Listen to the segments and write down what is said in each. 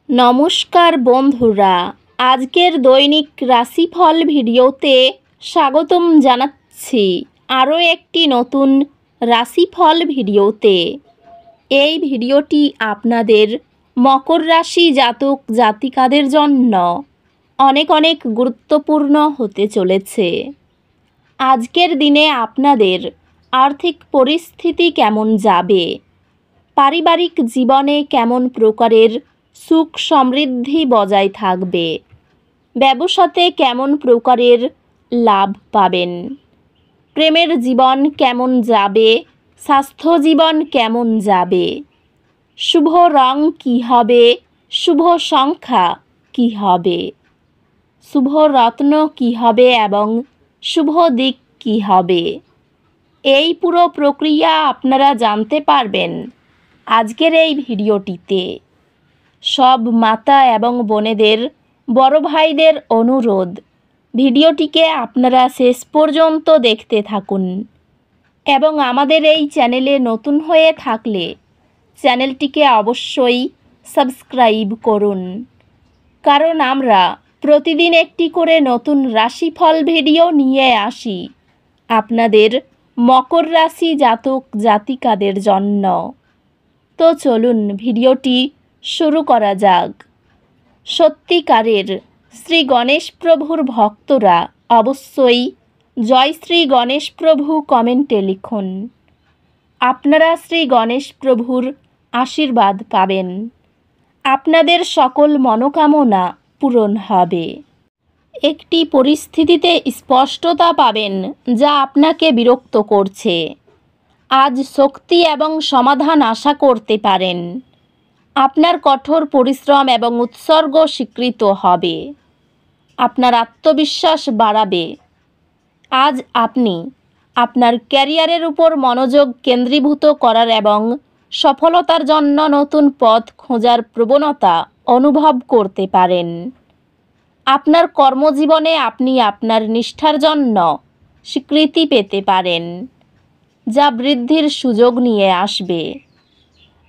নমস্কার বন্ধুরা, আজকের দৈনিক রাশিফল ভিডিওতে স্বাগতম জানাচ্ছি আরও একটি নতুন রাশিফল ভিডিওতে। এই ভিডিওটি আপনাদের মকর রাশি জাতক জাতিকাদের জন্য অনেক অনেক গুরুত্বপূর্ণ হতে চলেছে। আজকের দিনে আপনাদের আর্থিক পরিস্থিতি কেমন যাবে, পারিবারিক জীবনে কেমন প্রকারের সুখ সমৃদ্ধি বজায় থাকবে, ব্যবসাতে কেমন প্রকারের লাভ পাবেন, প্রেমের জীবন কেমন যাবে, স্বাস্থ্য জীবন কেমন যাবে, শুভ রং কী হবে, শুভ সংখ্যা কী হবে, শুভ রত্ন কী হবে এবং শুভ দিক কী হবে, এই পুরো প্রক্রিয়া আপনারা জানতে পারবেন আজকের এই ভিডিওটিতে। সব মাতা এবং বোনেদের, বড় ভাইদের অনুরোধ, ভিডিওটিকে আপনারা শেষ পর্যন্ত দেখতে থাকুন এবং আমাদের এই চ্যানেলে নতুন হয়ে থাকলে চ্যানেলটিকে অবশ্যই সাবস্ক্রাইব করুন, কারণ আমরা প্রতিদিন একটি করে নতুন রাশিফল ভিডিও নিয়ে আসি আপনাদের মকর রাশি জাতক জাতিকাদের জন্য। তো চলুন ভিডিওটি শুরু করা যাক। সত্যিকারের শ্রী গণেশ প্রভুর ভক্তরা অবশ্যই জয় শ্রী গণেশ প্রভু কমেন্টে লিখুন। আপনারা শ্রী গণেশ প্রভুর আশীর্বাদ পাবেন, আপনাদের সকল মনোকামনা পূরণ হবে। একটি পরিস্থিতিতে স্পষ্টতা পাবেন যা আপনাকে বিরক্ত করছে। আজ শক্তি এবং সমাধান আশা করতে পারেন। আপনার কঠোর পরিশ্রম এবং উৎসর্গ স্বীকৃত হবে। আপনার আত্মবিশ্বাস বাড়াবে। আজ আপনি আপনার ক্যারিয়ারের উপর মনোযোগ কেন্দ্রীভূত করার এবং সফলতার জন্য নতুন পথ খোঁজার প্রবণতা অনুভব করতে পারেন। আপনার কর্মজীবনে আপনি আপনার নিষ্ঠার জন্য স্বীকৃতি পেতে পারেন, যা বৃদ্ধির সুযোগ নিয়ে আসবে।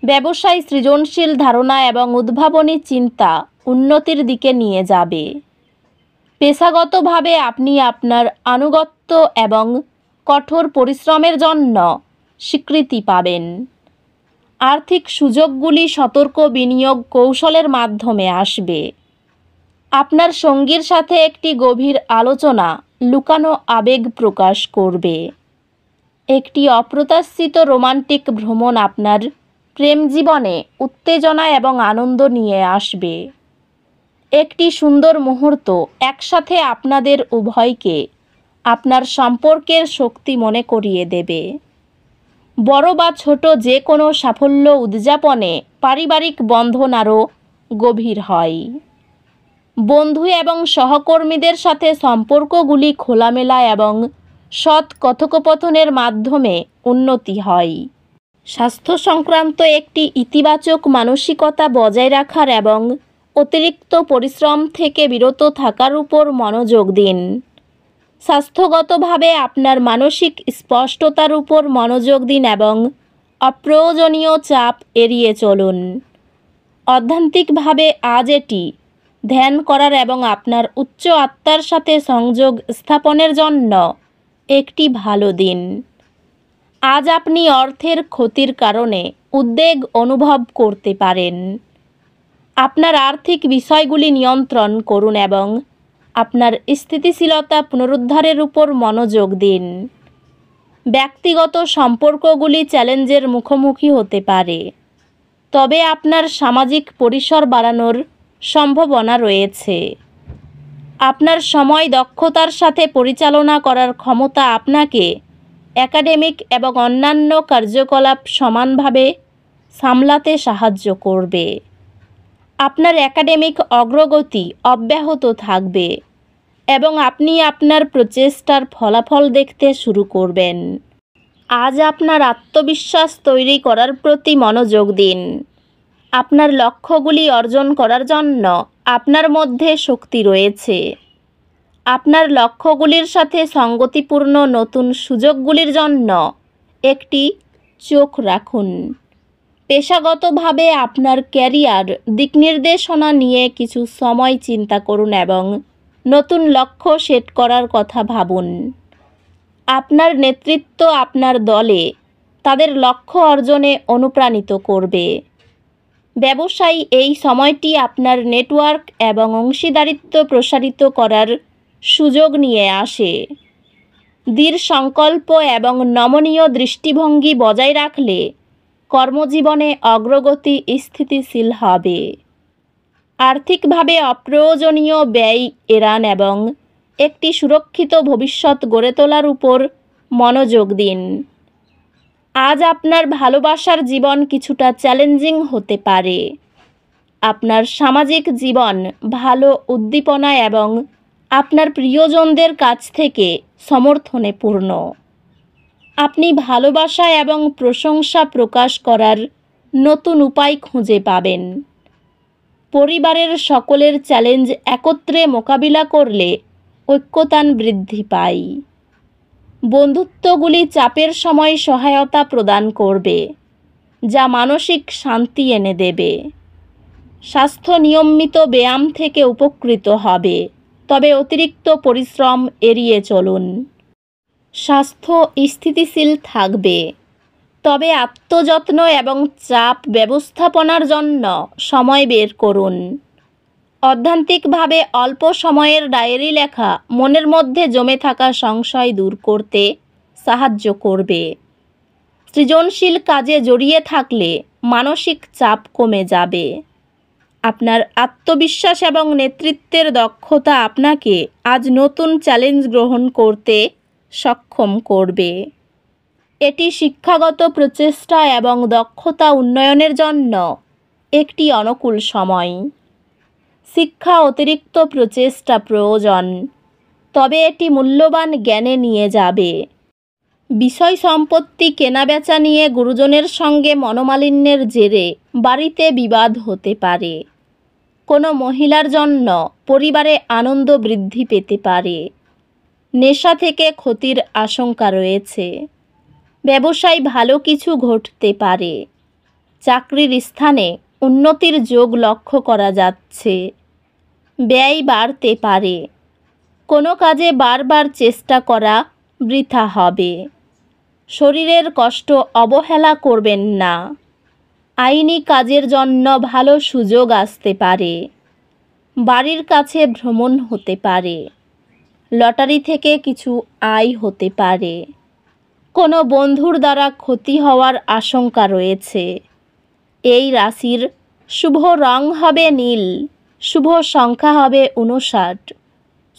ব্যবসায় সৃজনশীল ধারণা এবং উদ্ভাবনী চিন্তা উন্নতির দিকে নিয়ে যাবে। পেশাগতভাবে আপনি আপনার আনুগত্য এবং কঠোর পরিশ্রমের জন্য স্বীকৃতি পাবেন। আর্থিক সুযোগগুলি সতর্ক বিনিয়োগ কৌশলের মাধ্যমে আসবে। আপনার সঙ্গীর সাথে একটি গভীর আলোচনা লুকানো আবেগ প্রকাশ করবে। একটি অপ্রত্যাশিত রোমান্টিক ভ্রমণ আপনার প্রেম জীবনে উত্তেজনা এবং আনন্দ নিয়ে আসবে। একটি সুন্দর মুহূর্ত একসাথে আপনাদের উভয়কে আপনার সম্পর্কের শক্তি মনে করিয়ে দেবে। বড় বা ছোট যে কোনো সাফল্য উদযাপনে পারিবারিক বন্ধন আরও গভীর হয়। বন্ধু এবং সহকর্মীদের সাথে সম্পর্কগুলি খোলামেলা এবং সৎ কথোপকথনের মাধ্যমে উন্নতি হয়। স্বাস্থ্য সংক্রান্ত একটি ইতিবাচক মানসিকতা বজায় রাখার এবং অতিরিক্ত পরিশ্রম থেকে বিরত থাকার উপর মনোযোগ দিন। স্বাস্থ্যগতভাবে আপনার মানসিক স্পষ্টতার উপর মনোযোগ দিন এবং অপ্রয়োজনীয় চাপ এড়িয়ে চলুন। অধ্যাত্মিকভাবে আজ এটি ধ্যান করার এবং আপনার উচ্চ আত্মার সাথে সংযোগ স্থাপনের জন্য একটি ভালো দিন। আজ আপনি অর্থের ক্ষতির কারণে উদ্বেগ অনুভব করতে পারেন। আপনার আর্থিক বিষয়গুলি নিয়ন্ত্রণ করুন এবং আপনার স্থিতিশীলতা পুনরুদ্ধারের উপর মনোযোগ দিন। ব্যক্তিগত সম্পর্কগুলি চ্যালেঞ্জের মুখোমুখি হতে পারে, তবে আপনার সামাজিক পরিসর বাড়ানোর সম্ভাবনা রয়েছে। আপনার সময় দক্ষতার সাথে পরিচালনা করার ক্ষমতা আপনাকে একাডেমিক এবং অন্যান্য কার্যকলাপ সমানভাবে সামলাতে সাহায্য করবে। আপনার একাডেমিক অগ্রগতি অব্যাহত থাকবে এবং আপনি আপনার প্রচেষ্টার ফলাফল দেখতে শুরু করবেন। আজ আপনার আত্মবিশ্বাস তৈরি করার প্রতি মনোযোগ দিন। আপনার লক্ষ্যগুলি অর্জন করার জন্য আপনার মধ্যে শক্তি রয়েছে। আপনার লক্ষ্যগুলির সাথে সঙ্গতিপূর্ণ নতুন সুযোগগুলির জন্য একটি চোখ রাখুন। পেশাগতভাবে আপনার ক্যারিয়ার দিক নির্দেশনা নিয়ে কিছু সময় চিন্তা করুন এবং নতুন লক্ষ্য সেট করার কথা ভাবুন। আপনার নেতৃত্ব আপনার দলে তাদের লক্ষ্য অর্জনে অনুপ্রাণিত করবে। ব্যবসায়ী এই সময়টি আপনার নেটওয়ার্ক এবং অংশীদারিত্ব প্রসারিত করার সুযোগ নিয়ে আসে। দৃঢ় সংকল্প এবং নমনীয় দৃষ্টিভঙ্গি বজায় রাখলে কর্মজীবনে অগ্রগতি স্থিতিশীল হবে। আর্থিকভাবে অপ্রয়োজনীয় ব্যয় এড়ান এবং একটি সুরক্ষিত ভবিষ্যৎ গড়ে তোলার উপর মনোযোগ দিন। আজ আপনার ভালোবাসার জীবন কিছুটা চ্যালেঞ্জিং হতে পারে। আপনার সামাজিক জীবন ভালো উদ্দীপনা এবং আপনার প্রিয়জনদের কাছ থেকে সমর্থনে পূর্ণ। আপনি ভালোবাসা এবং প্রশংসা প্রকাশ করার নতুন উপায় খুঁজে পাবেন। পরিবারের সকলের চ্যালেঞ্জ একত্রে মোকাবিলা করলে ঐক্যতান বৃদ্ধি পায়। বন্ধুত্বগুলি চাপের সময় সহায়তা প্রদান করবে, যা মানসিক শান্তি এনে দেবে। স্বাস্থ্য নিয়মিত ব্যায়াম থেকে উপকৃত হবে, তবে অতিরিক্ত পরিশ্রম এড়িয়ে চলুন। স্বাস্থ্য স্থিতিশীল থাকবে, তবে আত্মযত্ন এবং চাপ ব্যবস্থাপনার জন্য সময় বের করুন। অধ্যাত্মিকভাবে অল্প সময়ের ডায়েরি লেখা মনের মধ্যে জমে থাকা সংশয় দূর করতে সাহায্য করবে। সৃজনশীল কাজে জড়িয়ে থাকলে মানসিক চাপ কমে যাবে। আপনার আত্মবিশ্বাস এবং নেতৃত্বের দক্ষতা আপনাকে আজ নতুন চ্যালেঞ্জ গ্রহণ করতে সক্ষম করবে। এটি শিক্ষাগত প্রচেষ্টা এবং দক্ষতা উন্নয়নের জন্য একটি অনুকূল সময়। শিক্ষা অতিরিক্ত প্রচেষ্টা প্রয়োজন, তবে এটি মূল্যবান জ্ঞানে নিয়ে যাবে। বিষয় সম্পত্তি কেনাবেচা নিয়ে গুরুজনের সঙ্গে মনোমালিন্যের জেরে বাড়িতে বিবাদ হতে পারে। কোনো মহিলার জন্য পরিবারে আনন্দ বৃদ্ধি পেতে পারে। নেশা থেকে ক্ষতির আশঙ্কা রয়েছে। ব্যবসায় ভালো কিছু ঘটতে পারে। চাকরির স্থানে উন্নতির যোগ লক্ষ্য করা যাচ্ছে। ব্যয় বাড়তে পারে। কোনো কাজে বারবার চেষ্টা করা বৃথা হবে। শরীরের কষ্ট অবহেলা করবেন না। আইনি কাজের জন্য ভালো সুযোগ আসতে পারে। বাড়ির কাছে ভ্রমণ হতে পারে। লটারি থেকে কিছু আয় হতে পারে। কোনো বন্ধুর দ্বারা ক্ষতি হওয়ার আশঙ্কা রয়েছে। এই রাশির শুভ রং হবে নীল, শুভ সংখ্যা হবে 59,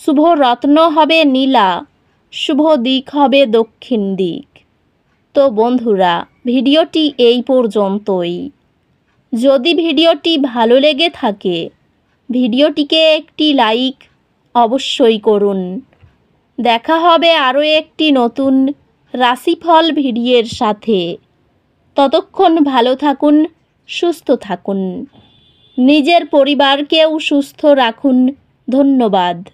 শুভ রত্ন হবে নীলা, শুভ দিক হবে দক্ষিণ দিক। তো বন্ধুরা, ভিডিওটি এই পর্যন্তই। যদি ভিডিওটি ভালো লেগে থাকে, ভিডিওটিকে একটি লাইক অবশ্যই করুন। দেখা হবে আরও একটি নতুন রাশিফল ভিডিওর সাথে। ততক্ষণ ভালো থাকুন, সুস্থ থাকুন। নিজের পরিবারকেও সুস্থ রাখুন। ধন্যবাদ।